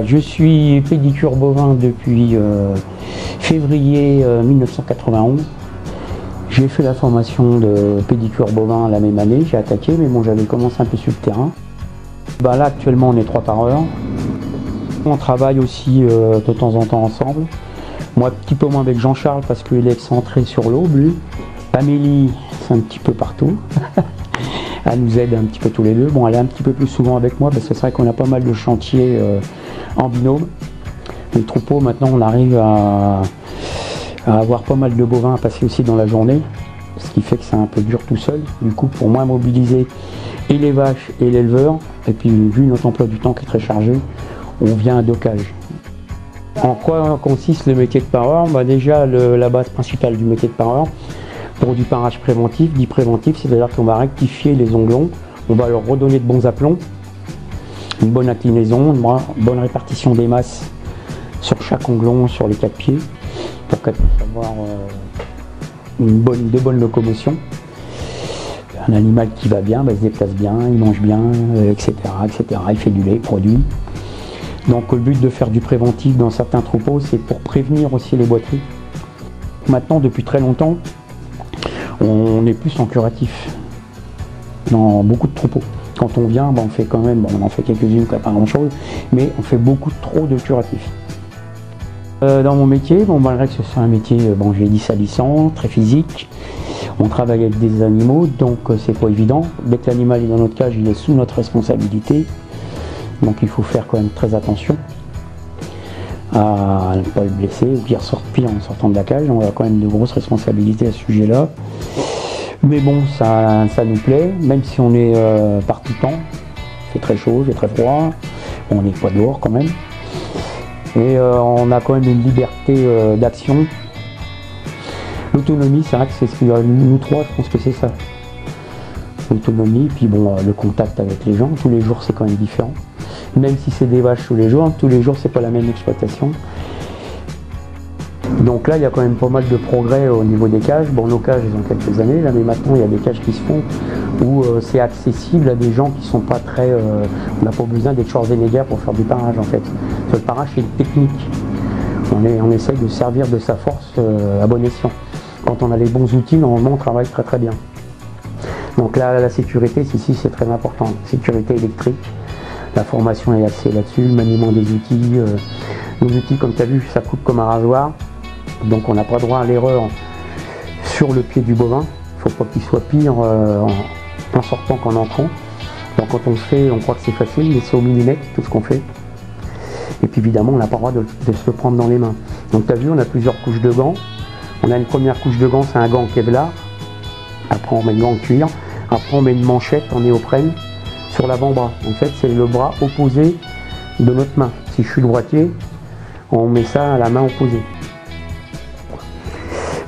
Je suis pédicure bovin depuis février 1991. J'ai fait la formation de pédicure bovin la même année, j'ai attaqué, mais bon, j'avais commencé un peu sur le terrain. Là actuellement on est 3 par heure. On travaille aussi de temps en temps ensemble. Moi un petit peu moins avec Jean-Charles parce qu'il est excentré sur l'aube lui. Amélie c'est un petit peu partout. Elle nous aide un petit peu tous les deux. Bon, elle est un petit peu plus souvent avec moi parce que c'est vrai qu'on a pas mal de chantiers en binôme. Les troupeaux, maintenant, on arrive à avoir pas mal de bovins à passer aussi dans la journée, ce qui fait que c'est un peu dur tout seul. Du coup, pour moi, mobiliser et les vaches et l'éleveur, et puis vu notre emploi du temps qui est très chargé, on vient à docage. En quoi consiste le métier de pareur? Déjà, la base principale du métier de pareur, pour du parage préventif, dit préventif, c'est-à-dire qu'on va rectifier les onglons, on va leur redonner de bons aplombs, une bonne inclinaison, une bonne répartition des masses sur chaque onglon, sur les 4 pieds, pour qu'elle puisse avoir de bonnes locomotions. Un animal qui va bien, il se déplace bien, il mange bien, etc., etc. Il fait du lait, il produit. Donc le but de faire du préventif dans certains troupeaux, c'est pour prévenir aussi les boiteries. Maintenant, depuis très longtemps, on est plus en curatif dans beaucoup de troupeaux. Quand on vient, on fait quand même, on en fait quelques-unes, pas grand chose, mais on fait beaucoup trop de curatifs. Dans mon métier, malgré que ce soit un métier, j'ai dit salissant, très physique, on travaille avec des animaux, donc c'est pas évident. Dès que l'animal est dans notre cage, il est sous notre responsabilité, donc il faut faire quand même très attention à ne pas le blesser, ou pire en sortant de la cage. On a quand même de grosses responsabilités à ce sujet-là. Mais bon, ça nous plaît, même si on est par tout temps. Il fait très chaud, il fait très froid, on n'est pas dehors quand même. Et on a quand même une liberté d'action. L'autonomie, c'est vrai que c'est ce qui nous trois, je pense que c'est ça. L'autonomie, puis le contact avec les gens, tous les jours c'est quand même différent. Même si c'est des vaches tous les jours c'est pas la même exploitation. Donc là il y a quand même pas mal de progrès au niveau des cages. Nos cages ils ont quelques années là, mais maintenant il y a des cages qui se font où c'est accessible à des gens qui sont pas très... on n'a pas besoin d'être Schwarzenegger pour faire du parage en fait. Le parage c'est une technique. On essaye de servir de sa force à bon escient. Quand on a les bons outils, normalement on travaille très très bien. Donc là la sécurité ici c'est très important. Sécurité électrique. La formation est axée là-dessus, le maniement des outils. Nos outils, comme tu as vu, ça coupe comme un rasoir. Donc on n'a pas droit à l'erreur sur le pied du bovin. Il ne faut pas qu'il soit pire en sortant qu'en entrant. Donc quand on le fait, on croit que c'est facile, mais c'est au millimètre tout ce qu'on fait. Et puis évidemment, on n'a pas le droit de se le prendre dans les mains. Donc tu as vu, on a plusieurs couches de gants. On a une première couche de gants, c'est un gant Kevlar. Après on met une gant en cuir. Après on met une manchette en néoprène sur l'avant-bras. En fait, c'est le bras opposé de notre main. Si je suis droitier, on met ça à la main opposée.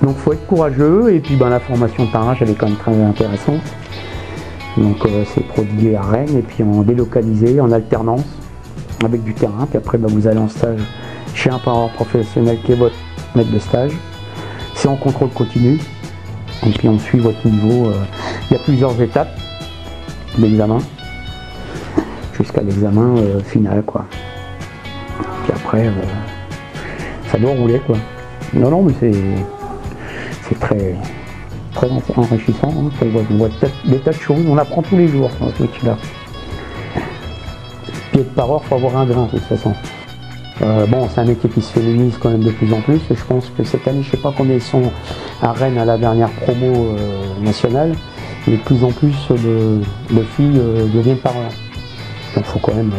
Donc, il faut être courageux. Et puis, la formation de parage, elle est quand même très intéressante. Donc, c'est prodigué à Rennes et puis en délocalisé, en alternance avec du terrain. Puis après, vous allez en stage chez un pareur professionnel qui est votre maître de stage. C'est en contrôle continu. Et puis, on suit votre niveau. Il y a plusieurs étapes d'examen. Jusqu'à l'examen final quoi. Puis après ça doit rouler quoi. Non mais c'est très enrichissant, hein. On voit des tas de choses, on apprend tous les jours dans ce métier là. Puis être pareur, faut avoir un grain de toute façon. C'est un métier qui se féminise quand même de plus en plus. Je pense que cette année, je sais pas combien ils sont à Rennes à la dernière promo nationale, mais de plus en plus de filles deviennent pareurs. Donc il faut quand même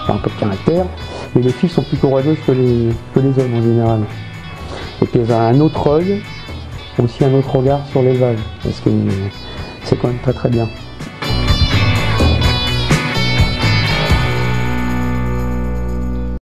un peu de caractère. Mais les filles sont plus courageuses que les hommes en général. Et puis elles ont un autre œil, aussi un autre regard sur l'élevage. Parce que c'est quand même très très bien.